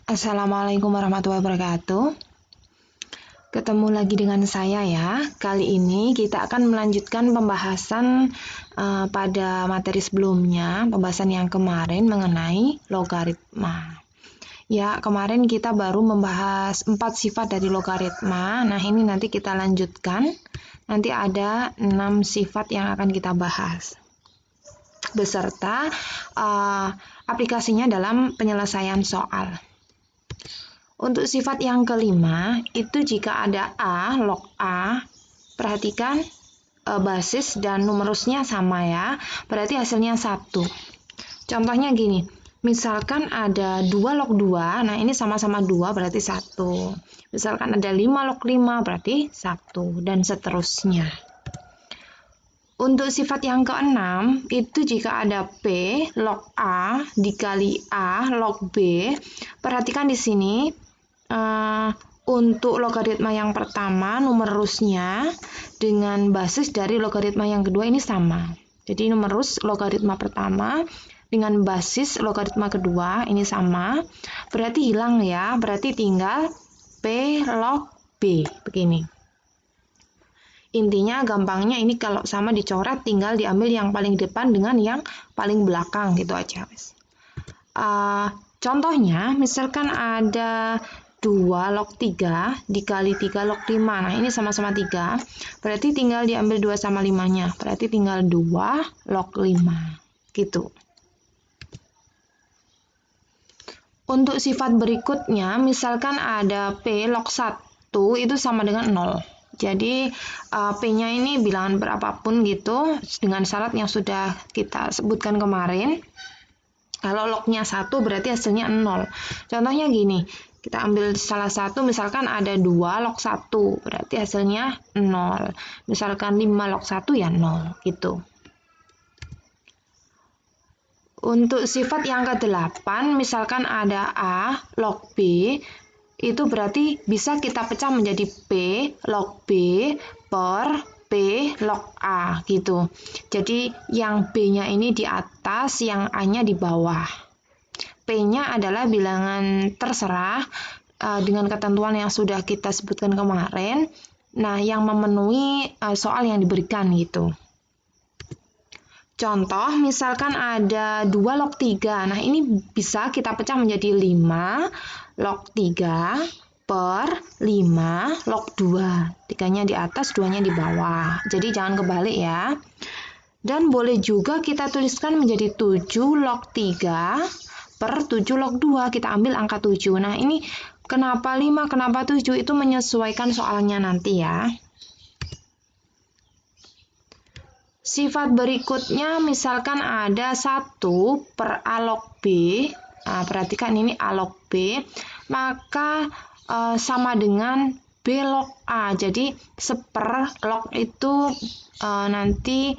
Assalamualaikum warahmatullahi wabarakatuh. Ketemu lagi dengan saya ya. Kali ini kita akan melanjutkan pembahasan pada materi sebelumnya, pembahasan yang kemarin mengenai logaritma. Ya, kemarin kita baru membahas 4 sifat dari logaritma. Nah, ini nanti kita lanjutkan. Nanti ada 6 sifat yang akan kita bahas, beserta aplikasinya dalam penyelesaian soal. Untuk sifat yang kelima, itu jika ada A, log A, perhatikan basis dan numerusnya sama ya, berarti hasilnya 1. Contohnya gini, misalkan ada 2 log 2, nah ini sama-sama 2 berarti 1. Misalkan ada 5 log 5 berarti 1, dan seterusnya. Untuk sifat yang keenam, itu jika ada P log A dikali A log B, perhatikan di sini untuk logaritma yang pertama numerusnya dengan basis dari logaritma yang kedua ini sama. Jadi numerus logaritma pertama dengan basis logaritma kedua ini sama, berarti hilang ya, berarti tinggal P log B begini. Intinya gampangnya ini kalau sama dicoret tinggal diambil yang paling depan dengan yang paling belakang gitu aja. Contohnya misalkan ada 2 log 3 dikali 3 log 5. Nah ini sama-sama 3. Berarti tinggal diambil 2 sama 5-nya. Berarti tinggal 2 log 5. Gitu. Untuk sifat berikutnya misalkan ada P log 1 itu sama dengan 0. Jadi P-nya ini bilangan berapapun gitu dengan syarat yang sudah kita sebutkan kemarin. Kalau lognya 1 berarti hasilnya 0. Contohnya gini, kita ambil salah satu misalkan ada 2 log 1 berarti hasilnya 0. Misalkan 5 log 1 ya 0 gitu. Untuk sifat yang ke-8 misalkan ada A log B, itu berarti bisa kita pecah menjadi P log B per P log A gitu. Jadi yang B-nya ini di atas, yang A-nya di bawah. P-nya adalah bilangan terserah dengan ketentuan yang sudah kita sebutkan kemarin. Nah, yang memenuhi soal yang diberikan gitu. Contoh, misalkan ada 2 log 3. Nah, ini bisa kita pecah menjadi 5 log 3 per 5 log 2. 3-nya di atas, 2-nya di bawah. Jadi, jangan kebalik ya. Dan boleh juga kita tuliskan menjadi 7 log 3 per 7 log 2. Kita ambil angka 7. Nah, ini kenapa 5, kenapa 7? Itu menyesuaikan soalnya nanti ya. Sifat berikutnya misalkan ada 1 per A log B, nah, perhatikan ini A log B, maka sama dengan B log A, jadi seper log itu nanti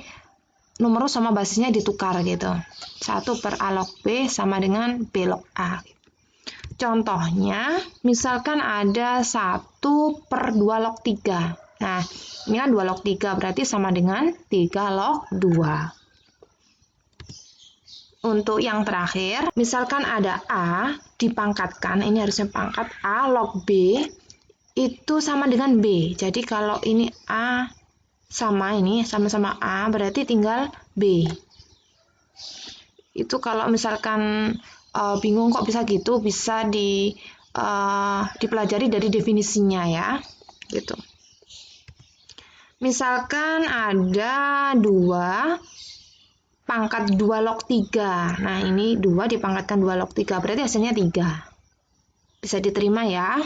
numerus sama basisnya ditukar gitu, 1 per A log B sama dengan B log A. Contohnya misalkan ada 1 per 2 log 3. Nah, ini kan 2 log 3 berarti sama dengan 3 log 2. Untuk yang terakhir, misalkan ada A dipangkatkan, ini harusnya pangkat A log B itu sama dengan B. Jadi kalau ini A sama ini sama-sama A berarti tinggal B. Itu kalau misalkan bingung kok bisa gitu, bisa dipelajari dari definisinya ya. Gitu. Misalkan ada 2 pangkat 2 log 3. Nah, ini 2 dipangkatkan 2 log 3. Berarti hasilnya 3. Bisa diterima ya.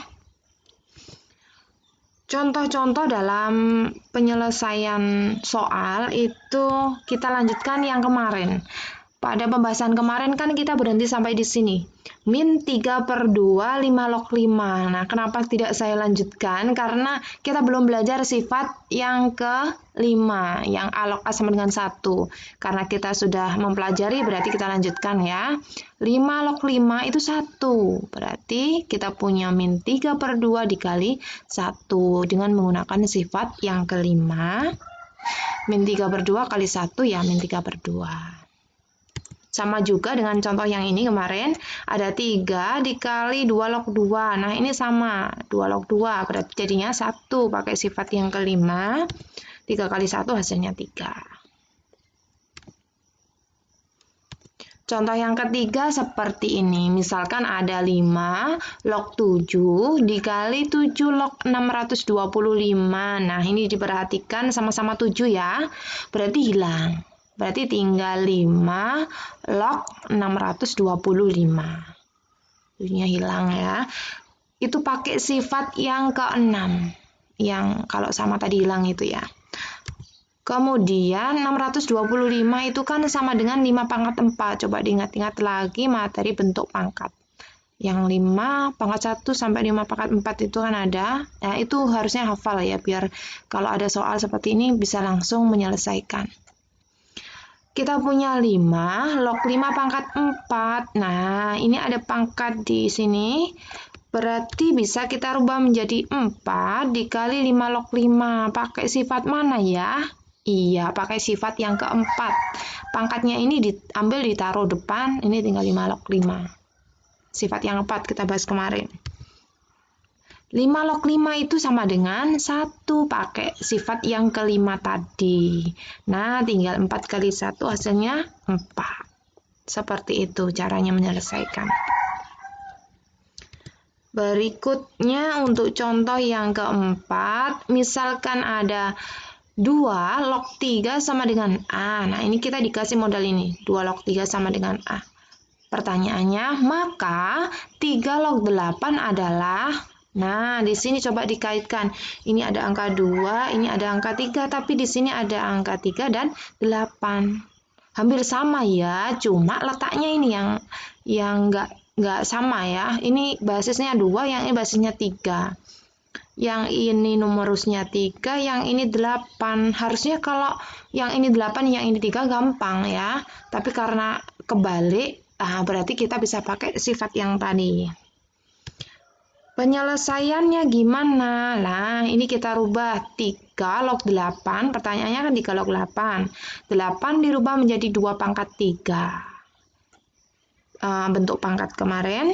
Contoh-contoh dalam penyelesaian soal itu kita lanjutkan yang kemarin. Pada pembahasan kemarin kan kita berhenti sampai di sini. Min 3 per 2, 5 log 5. Nah, kenapa tidak saya lanjutkan? Karena kita belum belajar sifat yang ke-5, yang A log A sama dengan 1. Karena kita sudah mempelajari, berarti kita lanjutkan ya. 5 log 5 itu 1. Berarti kita punya min 3 per 2 dikali 1 dengan menggunakan sifat yang ke-5. Min 3 per 2 kali 1 ya min 3 per 2. Sama juga dengan contoh yang ini kemarin, ada 3 dikali 2 log 2. Nah, ini sama, 2 log 2, berarti jadinya 1 pakai sifat yang kelima. 3 kali 1 hasilnya 3. Contoh yang ketiga seperti ini, misalkan ada 5 log 7 dikali 7 log 625. Nah, ini diperhatikan sama-sama 7 ya, berarti hilang. Berarti tinggal 5 log 625. Tujuhnya hilang ya. Itu pakai sifat yang ke-6. Yang kalau sama tadi hilang itu ya. Kemudian 625 itu kan sama dengan 5 pangkat 4. Coba diingat-ingat lagi materi bentuk pangkat. Yang 5 pangkat 1 sampai 5 pangkat 4 itu kan ada. Nah, itu harusnya hafal ya, biar kalau ada soal seperti ini bisa langsung menyelesaikan. Kita punya 5 log 5 pangkat 4. Nah, ini ada pangkat di sini. Berarti bisa kita rubah menjadi 4 dikali 5 log 5. Pakai sifat mana ya? Iya, pakai sifat yang keempat. Pangkatnya ini diambil ditaruh depan, ini tinggal 5 log 5. Sifat yang keempat kita bahas kemarin. 5 log 5 itu sama dengan 1 pakai sifat yang kelima tadi. Nah, tinggal 4 kali 1 hasilnya 4. Seperti itu caranya menyelesaikan. Berikutnya untuk contoh yang keempat, misalkan ada 2 log 3 sama dengan A. Nah, ini kita dikasih modal ini, 2 log 3 sama dengan A. Pertanyaannya, maka 3 log 8 adalah, nah, di sini coba dikaitkan. Ini ada angka 2, ini ada angka 3, tapi di sini ada angka 3 dan 8. Hampir sama ya, cuma letaknya ini yang nggak sama ya. Ini basisnya 2, yang ini basisnya 3. Yang ini numerusnya 3, yang ini 8. Harusnya kalau yang ini 8, yang ini 3 gampang ya. Tapi karena kebalik, berarti kita bisa pakai sifat yang tadi. Penyelesaiannya gimana? Nah, ini kita rubah 3 log 8. Pertanyaannya kan 3 log 8. 8 dirubah menjadi 2 pangkat 3. Bentuk pangkat kemarin.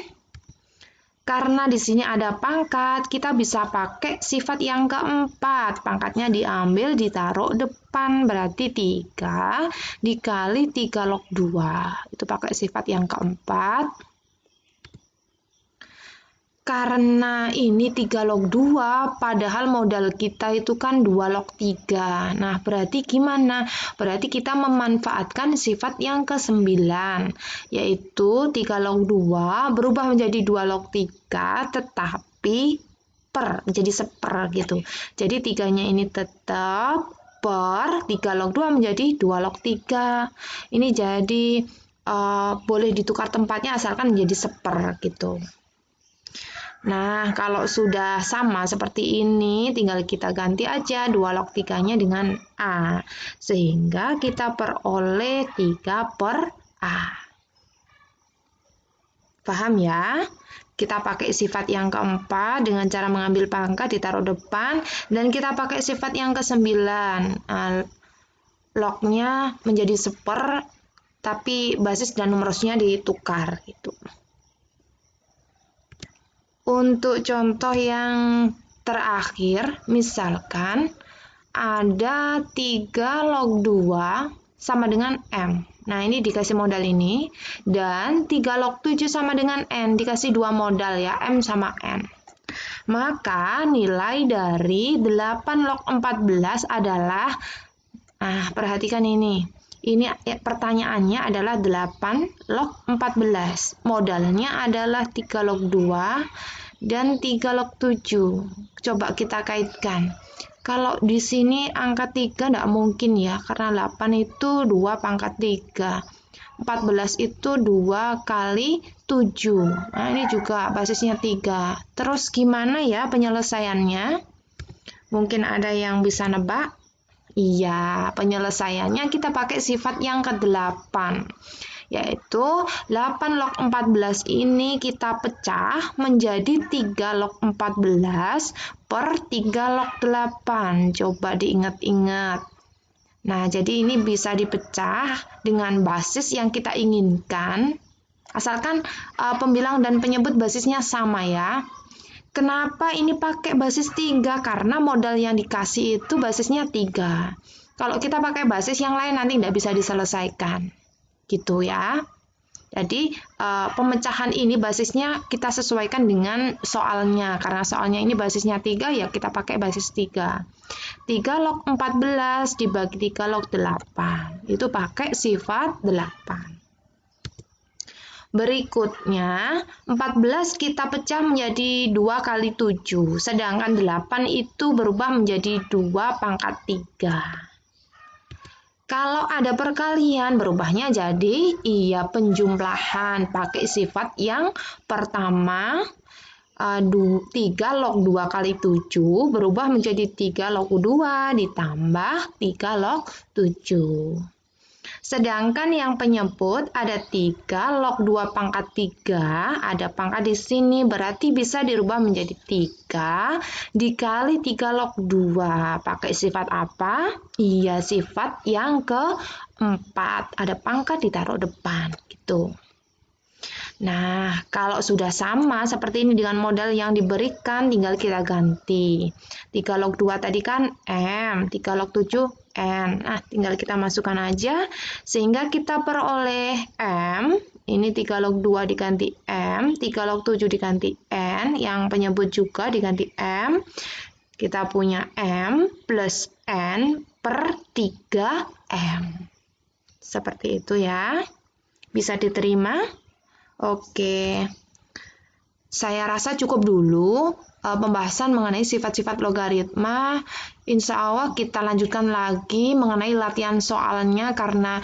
Karena di sini ada pangkat, kita bisa pakai sifat yang keempat. Pangkatnya diambil, ditaruh depan, berarti 3 dikali 3 log 2. Itu pakai sifat yang keempat. Karena ini 3 log 2, padahal modal kita itu kan 2 log 3. Nah, berarti gimana? Berarti kita memanfaatkan sifat yang ke-9, yaitu 3 log 2 berubah menjadi 2 log 3, tetapi jadi seper gitu. Jadi 3-nya ini tetap per 3 log 2 menjadi 2 log 3. Ini jadi boleh ditukar tempatnya asalkan menjadi seper gitu. Nah, kalau sudah sama seperti ini, tinggal kita ganti aja 2 log 3-nya dengan A. Sehingga kita peroleh 3 per A. Paham ya? Kita pakai sifat yang keempat dengan cara mengambil pangkat ditaruh depan. Dan kita pakai sifat yang ke-9. Lognya menjadi seper, tapi basis dan numerusnya ditukar gitu. Untuk contoh yang terakhir, misalkan ada 3 log 2 sama dengan M. Nah, ini dikasih modal ini. Dan 3 log 7 sama dengan N. Dikasih 2 modal ya, M sama N. Maka nilai dari 8 log 14 adalah, perhatikan ini. Ini pertanyaannya adalah 8 log 14. Modalnya adalah 3 log 2 dan 3 log 7. Coba kita kaitkan. Kalau di sini angka 3 tidak mungkin ya, karena 8 itu 2 pangkat 3. 14 itu 2 kali 7. Nah, ini juga basisnya 3. Terus gimana ya penyelesaiannya? Mungkin ada yang bisa nebak? Iya, penyelesaiannya kita pakai sifat yang ke-8, yaitu 8 log 14 ini kita pecah menjadi 3 log 14 per 3 log 8. Coba diingat-ingat. Nah, jadi ini bisa dipecah dengan basis yang kita inginkan, asalkan pembilang dan penyebut basisnya sama ya. Kenapa ini pakai basis 3? Karena modal yang dikasih itu basisnya 3. Kalau kita pakai basis yang lain nanti tidak bisa diselesaikan. Gitu ya. Jadi pemecahan ini basisnya kita sesuaikan dengan soalnya. Karena soalnya ini basisnya 3 ya kita pakai basis 3. 3 log 14 dibagi 3 log 8. Itu pakai sifat 8. Berikutnya, 14 kita pecah menjadi 2 kali 7, sedangkan 8 itu berubah menjadi 2 pangkat 3. Kalau ada perkalian, berubahnya jadi penjumlahan, pakai sifat yang pertama, 3 log 2 kali 7 berubah menjadi 3 log 2 ditambah 3 log 7. Sedangkan yang penyebut ada 3 log 2 pangkat 3, ada pangkat di sini berarti bisa dirubah menjadi 3 dikali 3 log 2. Pakai sifat apa? Iya, sifat yang keempat. Ada pangkat ditaruh depan gitu. Nah, kalau sudah sama seperti ini dengan modal yang diberikan, tinggal kita ganti. 3 log 2 tadi kan M, 3 log 7 N. Nah, tinggal kita masukkan aja, sehingga kita peroleh M, ini 3 log 2 diganti M, 3 log 7 diganti N, yang penyebut juga diganti M. Kita punya M plus N per 3M. Seperti itu ya. Bisa diterima? Oke, saya rasa cukup dulu pembahasan mengenai sifat-sifat logaritma. Insya Allah kita lanjutkan lagi mengenai latihan soalnya karena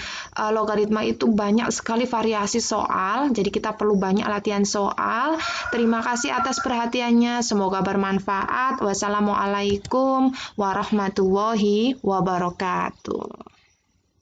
logaritma itu banyak sekali variasi soal, jadi kita perlu banyak latihan soal. Terima kasih atas perhatiannya, semoga bermanfaat. Wassalamualaikum warahmatullahi wabarakatuh.